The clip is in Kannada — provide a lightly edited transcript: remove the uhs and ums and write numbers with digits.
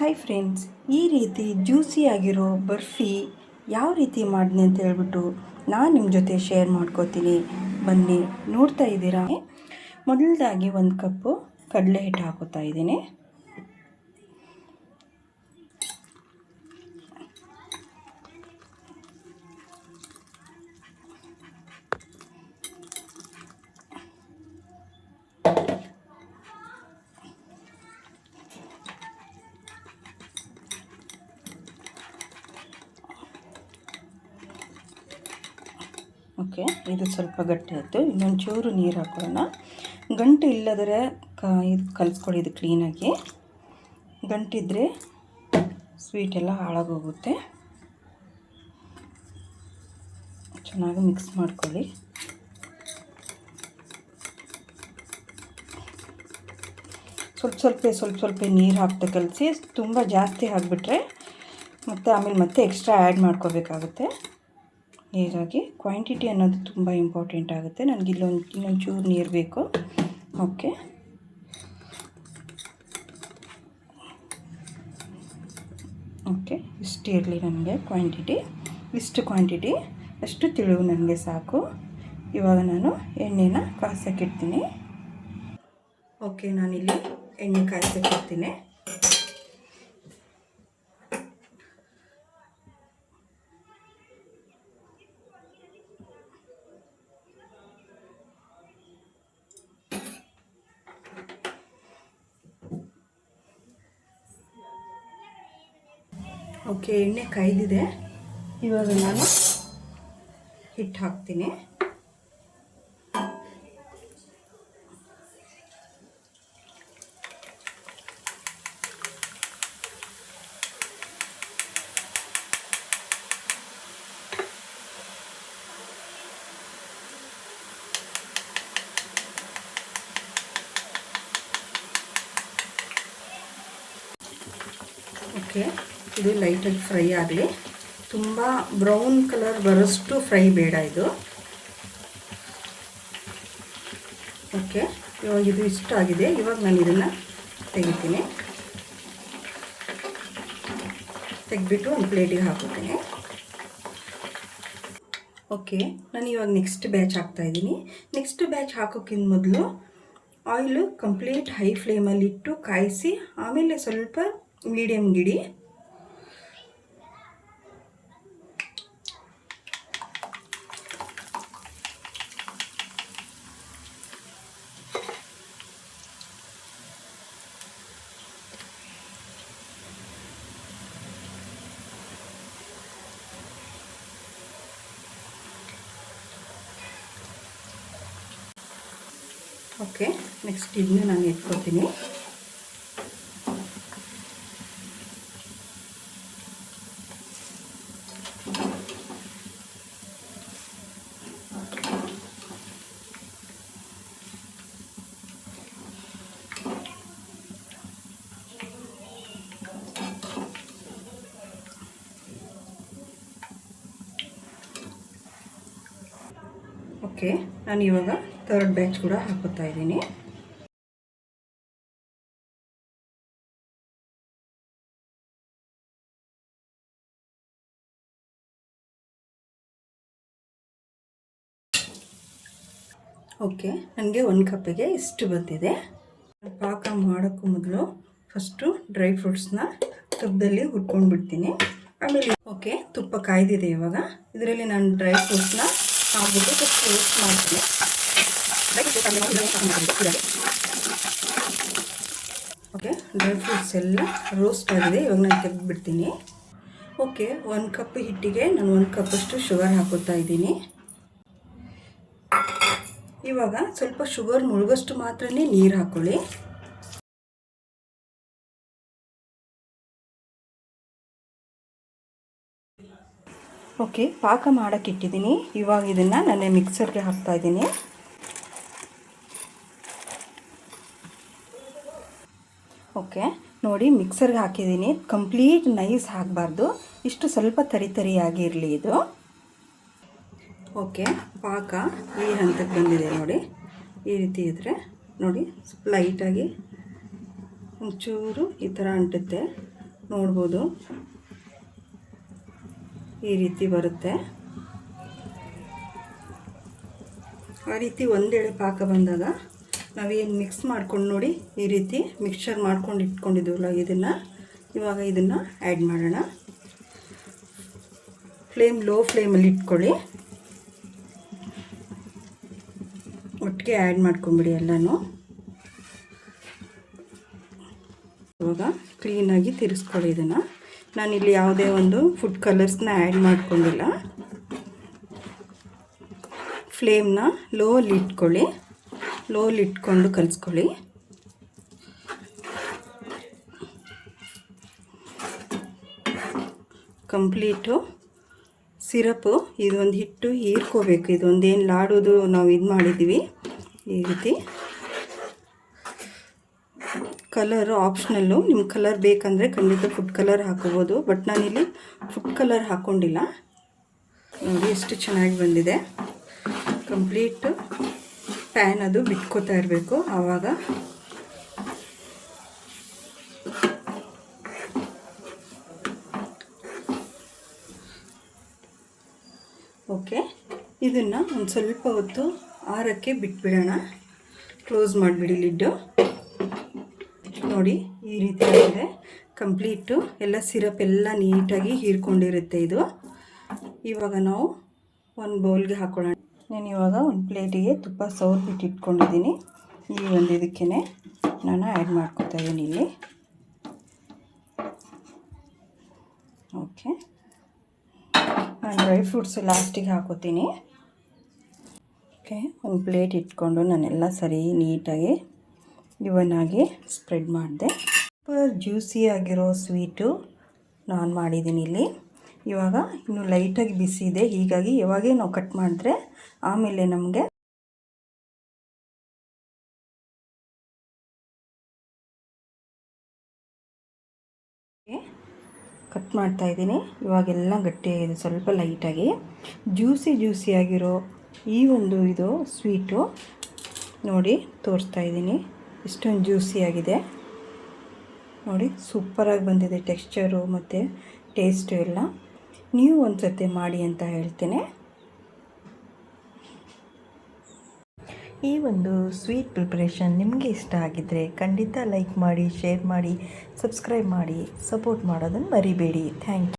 ಹಾಯ್ ಫ್ರೆಂಡ್ಸ್, ಈ ರೀತಿ ಜ್ಯೂಸಿಯಾಗಿರೋ ಬರ್ಫಿ ಯಾವ ರೀತಿ ಮಾಡಿದೆ ಅಂತ ಹೇಳ್ಬಿಟ್ಟು ನಾನು ನಿಮ್ಮ ಜೊತೆ ಶೇರ್ ಮಾಡ್ಕೋತೀನಿ. ಬನ್ನಿ, ನೋಡ್ತಾ ಇದ್ದೀರಾ. ಮೊದಲದಾಗಿ 1 ಕಪ್ಪು ಕಡಲೆ ಹಿಟ್ಟು ಹಾಕೋತಾ ಇದ್ದೀನಿ. ಓಕೆ, ಇದು ಸ್ವಲ್ಪ ಗಟ್ಟಿ ಆಯಿತು. ಇನ್ನೊಂಚೂರು ನೀರು ಹಾಕೊಳ್ಳೋಣ. ಗಂಟು ಇಲ್ಲದರೆ ಇದು ಕಲಿಸ್ಕೊಳ್ಳಿ. ಇದು ಕ್ಲೀನಾಗಿ. ಗಂಟಿದ್ರೆ ಸ್ವೀಟೆಲ್ಲ ಹಾಳಾಗೋಗುತ್ತೆ. ಚೆನ್ನಾಗಿ ಮಿಕ್ಸ್ ಮಾಡ್ಕೊಳ್ಳಿ. ಸ್ವಲ್ಪ ನೀರು ಹಾಕ್ತಾ ಕಲಸಿ. ತುಂಬ ಜಾಸ್ತಿ ಹಾಕಿಬಿಟ್ರೆ ಮತ್ತೆ ಎಕ್ಸ್ಟ್ರಾ ಆ್ಯಡ್ ಮಾಡ್ಕೋಬೇಕಾಗುತ್ತೆ. ಹೀಗಾಗಿ ಕ್ವಾಂಟಿಟಿ ಅನ್ನೋದು ತುಂಬ ಇಂಪಾರ್ಟೆಂಟ್ ಆಗುತ್ತೆ. ನನಗೆ ಇನ್ನೊಂಚೂರು ನೀರು ಬೇಕು. ಓಕೆ, ಇಷ್ಟು ಇರಲಿ ನನಗೆ ಕ್ವಾಂಟಿಟಿ. ಇಷ್ಟು ಕ್ವಾಂಟಿಟಿ ಅಷ್ಟು ತಿಳಿವು ನನಗೆ ಸಾಕು. ಇವಾಗ ನಾನು ಎಣ್ಣೆನ ಕಾಯ್ಸೋಕ್ಕಿಡ್ತೀನಿ. ಓಕೆ, ನಾನಿಲ್ಲಿ ಎಣ್ಣೆ ಕಾಯ್ಸೋಕ್ಕಿಡ್ತೀನಿ. ಓಕೆ, ಎಣ್ಣೆ ಕಾಯ್ದಿದೆ. ಇವಾಗ ನಾನು ಹಿಟ್ಟು ಹಾಕ್ತೀನಿ. ಓಕೆ, ಇದು ಲೈಟಾಗಿ ಫ್ರೈ ಆಗಲಿ. ತುಂಬ ಬ್ರೌನ್ ಕಲರ್ ಬರೋಷ್ಟು ಫ್ರೈ ಬೇಡ ಇದು. ಓಕೆ, ಇವಾಗ ಇದು ಇಷ್ಟ ಆಗಿದೆ. ಇವಾಗ ನಾನು ಇದನ್ನು ತೆಗಿತೀನಿ. ತೆಗೆದ್ಬಿಟ್ಟು ಒಂದು ಪ್ಲೇಟಿಗೆ ಹಾಕೋತೀನಿ. ಓಕೆ, ನಾನು ಇವಾಗ ನೆಕ್ಸ್ಟ್ ಬ್ಯಾಚ್ ಹಾಕ್ತಾಯಿದ್ದೀನಿ. ನೆಕ್ಸ್ಟ್ ಬ್ಯಾಚ್ ಹಾಕೋಕ್ಕಿಂತ ಮೊದಲು ಆಯಿಲು ಕಂಪ್ಲೀಟ್ ಹೈ ಫ್ಲೇಮಲ್ಲಿ ಇಟ್ಟು ಕಾಯಿಸಿ ಆಮೇಲೆ ಸ್ವಲ್ಪ ಮೀಡಿಯಮ್ ಗಿಡಿ. ಓಕೆ, ನೆಕ್ಸ್ಟ್ ಇದನ್ನ ನಾನು ಇಟ್ಕೊತೀನಿ. ಓಕೆ, ನಾನು ಇವಾಗ ಥರ್ಡ್ ಬ್ಯಾಚ್ ಕೂಡ ಹಾಕೋತಾ ಇದ್ದೀನಿ. ಓಕೆ, ನನಗೆ 1 ಕಪ್ಪಿಗೆ ಇಷ್ಟು ಬಂದಿದೆ. ಪಾಕ ಮಾಡೋಕ್ಕೂ ಮೊದಲು ಫಸ್ಟು ಡ್ರೈ ಫ್ರೂಟ್ಸ್ನ ತುಪ್ಪದಲ್ಲಿ ಹುರ್ಕೊಂಡು ಬಿಡ್ತೀನಿ. ಆಮೇಲೆ ಓಕೆ, ತುಪ್ಪ ಕಾಯ್ದಿದೆ. ಇವಾಗ ಇದರಲ್ಲಿ ನಾನು ಡ್ರೈ ಫ್ರೂಟ್ಸ್ನ ಹಾಕ್ಬಿಟ್ಟು ಸ್ವಲ್ಪ ರೋಸ್ಟ್ ಮಾಡ್ತೀನಿ. ಓಕೆ, ಡ್ರೈ ಫ್ರೂಟ್ಸ್ ಎಲ್ಲ ರೋಸ್ಟ್ ಆಗಿದೆ. ಇವಾಗ ನಾನು ತೆಗೆದುಬಿಡ್ತೀನಿ. ಓಕೆ, 1 ಕಪ್ ಹಿಟ್ಟಿಗೆ ನಾನು 1 ಕಪ್ಪಷ್ಟು ಶುಗರ್ ಹಾಕೋತಾ ಇದ್ದೀನಿ. ಇವಾಗ ಸ್ವಲ್ಪ ಶುಗರ್ ಮುಳುಗಷ್ಟು ಮಾತ್ರನೇ ನೀರು ಹಾಕ್ಕೊಳ್ಳಿ. ಓಕೆ, ಪಾಕ ಮಾಡೋಕ್ಕೆ ಇಟ್ಟಿದ್ದೀನಿ. ಇವಾಗ ಇದನ್ನು ನಾನು ಮಿಕ್ಸರ್ಗೆ ಹಾಕ್ತಾ ಇದ್ದೀನಿ. ಓಕೆ, ನೋಡಿ ಮಿಕ್ಸರ್ಗೆ ಹಾಕಿದ್ದೀನಿ. ಕಂಪ್ಲೀಟ್ ನೈಸ್ ಹಾಕಬಾರ್ದು, ಇಷ್ಟು ಸ್ವಲ್ಪ ತರಿಯಾಗಿ ಇರಲಿ ಇದು. ಓಕೆ, ಪಾಕ ಈ ಹಂತಕ್ಕೆ ಬಂದಿದೆ ನೋಡಿ. ಈ ರೀತಿ ಇದ್ದರೆ ನೋಡಿ, ಸ್ವಲ್ಪ ಲೈಟಾಗಿ ಒಂಚೂರು ಈ ಥರ ಅಂಟುತ್ತೆ. ನೋಡ್ಬೋದು ಈ ರೀತಿ ಬರುತ್ತೆ. ಆ ರೀತಿ ಒಂದೆಳೆ ಪಾಕ ಬಂದಾಗ ನಾವೇನು ಮಿಕ್ಸ್ ಮಾಡ್ಕೊಂಡು ನೋಡಿ ಈ ರೀತಿ ಮಿಕ್ಸ್ಚರ್ ಮಾಡ್ಕೊಂಡು ಇಟ್ಕೊಂಡಿದ್ದೀವಲ್ಲ ಇವಾಗ ಇದನ್ನು ಆ್ಯಡ್ ಮಾಡೋಣ. ಲೋ ಫ್ಲೇಮಲ್ಲಿ ಇಟ್ಕೊಳ್ಳಿ. ಒಟ್ಟಿಗೆ ಆ್ಯಡ್ ಮಾಡ್ಕೊಂಬಿಡಿ ಎಲ್ಲನೂ. ಇವಾಗ ಕ್ಲೀನಾಗಿ ತಿರ್ಸ್ಕೊಳ್ಳಿ ಇದನ್ನು. ನಾನಿಲ್ಲಿ ಯಾವುದೇ ಒಂದು ಫುಡ್ ಕಲರ್ಸ್ನ ಆ್ಯಡ್ ಮಾಡ್ಕೊಂಡಿಲ್ಲ. ಫ್ಲೇಮ್ನ ಲೋಲ್ಲಿ ಇಟ್ಕೊಳ್ಳಿ. ಲೋಲ್ಲಿ ಇಟ್ಕೊಂಡು ಕಲಿಸ್ಕೊಳ್ಳಿ. ಕಂಪ್ಲೀಟು ಸಿರಪ್ಪು ಇದೊಂದು ಹಿಟ್ಟು ಹೀರ್ಕೋಬೇಕು. ಇದೊಂದೇನು ಲಾಡೋದು ನಾವು ಇದು ಮಾಡಿದ್ದೀವಿ ಈ ರೀತಿ. ಕಲರು ಆಪ್ಷನಲ್ಲು, ನಿಮ್ಮ ಕಲರ್ ಬೇಕಂದರೆ ಖಂಡಿತ ಫುಡ್ ಕಲರ್ ಹಾಕೋಬೋದು. ಬಟ್ ನಾನಿಲ್ಲಿ ಫುಡ್ ಕಲರ್ ಹಾಕ್ಕೊಂಡಿಲ್ಲ. ನೋಡಿ ಎಷ್ಟು ಚೆನ್ನಾಗಿ ಬಂದಿದೆ. ಕಂಪ್ಲೀಟ್ ಪ್ಯಾನ್ ಅದು ಬಿಟ್ಕೋತಾ ಇರಬೇಕು ಆವಾಗ. ಓಕೆ, ಇದನ್ನು ಒಂದು ಸ್ವಲ್ಪ ಹೊತ್ತು ಆರಕ್ಕೆ ಬಿಟ್ಬಿಡೋಣ. ಕ್ಲೋಸ್ ಮಾಡಿಬಿಡಿ ಲಿಡ್ಡು. ನೋಡಿ ಈ ರೀತಿ ಆಗಿದೆ. ಕಂಪ್ಲೀಟು ಎಲ್ಲ ಸಿರಪ್ ಎಲ್ಲ ನೀಟಾಗಿ ಹೀರ್ಕೊಂಡಿರುತ್ತೆ ಇದು. ಇವಾಗ ನಾವು ಒಂದು ಬೌಲ್ಗೆ ಹಾಕೊಳ್ಳೋಣ. ನಾನು ಇವಾಗ ಒಂದು ಪ್ಲೇಟಿಗೆ ತುಪ್ಪ ಸವರ್ಬಿಟ್ಟು ಇಟ್ಕೊಂಡಿದ್ದೀನಿ. ಈ ಒಂದು ಇದಕ್ಕೆ ನಾನು ಆ್ಯಡ್ ಮಾಡ್ಕೊತಾ ಇದ್ದೀನಿ ಇಲ್ಲಿ. ಓಕೆ, ನಾನು ಡ್ರೈ ಫ್ರೂಟ್ಸ್ ಲಾಸ್ಟಿಗೆ ಹಾಕೋತೀನಿ. ಓಕೆ, ಒಂದು ಪ್ಲೇಟ್ ಇಟ್ಕೊಂಡು ನಾನೆಲ್ಲ ಸರಿ ನೀಟಾಗಿ ಇವನ್ನಾಗಿ ಸ್ಪ್ರೆಡ್ ಮಾಡಿದೆ. ಸೂಪರ್ ಜ್ಯೂಸಿಯಾಗಿರೋ ಸ್ವೀಟು ನಾನು ಮಾಡಿದ್ದೀನಿ ಇಲ್ಲಿ. ಇವಾಗ ಇನ್ನೂ ಲೈಟಾಗಿ ಬಿಸಿ ಇದೆ. ಹೀಗಾಗಿ ಇವಾಗೇ ನಾವು ಕಟ್ ಮಾಡಿದ್ರೆ ಆಮೇಲೆ ನಮಗೆ ಕಟ್ ಮಾಡ್ತಾಯಿದ್ದೀನಿ. ಇವಾಗೆಲ್ಲ ಗಟ್ಟಿಯಾಗಿದೆ, ಸ್ವಲ್ಪ ಲೈಟಾಗಿ ಜ್ಯೂಸಿಯಾಗಿರೋ ಈ ಒಂದು ಇದು ಸ್ವೀಟು ನೋಡಿ ತೋರಿಸ್ತಾ ಇದ್ದೀನಿ. ಇಷ್ಟೊಂದು ಜ್ಯೂಸಿಯಾಗಿದೆ ನೋಡಿ, ಸೂಪರಾಗಿ ಬಂದಿದೆ ಟೆಕ್ಸ್ಚರು ಮತ್ತು ಟೇಸ್ಟು ಎಲ್ಲ. ನೀವು ಒಂದು ಸತಿ ಮಾಡಿ ಅಂತ ಹೇಳ್ತೇನೆ. ಈ ಒಂದು ಸ್ವೀಟ್ ಪ್ರಿಪ್ರೇಷನ್ ನಿಮಗೆ ಇಷ್ಟ ಆಗಿದ್ದರೆ ಖಂಡಿತ ಲೈಕ್ ಮಾಡಿ, ಶೇರ್ ಮಾಡಿ, ಸಬ್ಸ್ಕ್ರೈಬ್ ಮಾಡಿ, ಸಪೋರ್ಟ್ ಮಾಡೋದನ್ನು ಮರಿಬೇಡಿ. Thank you.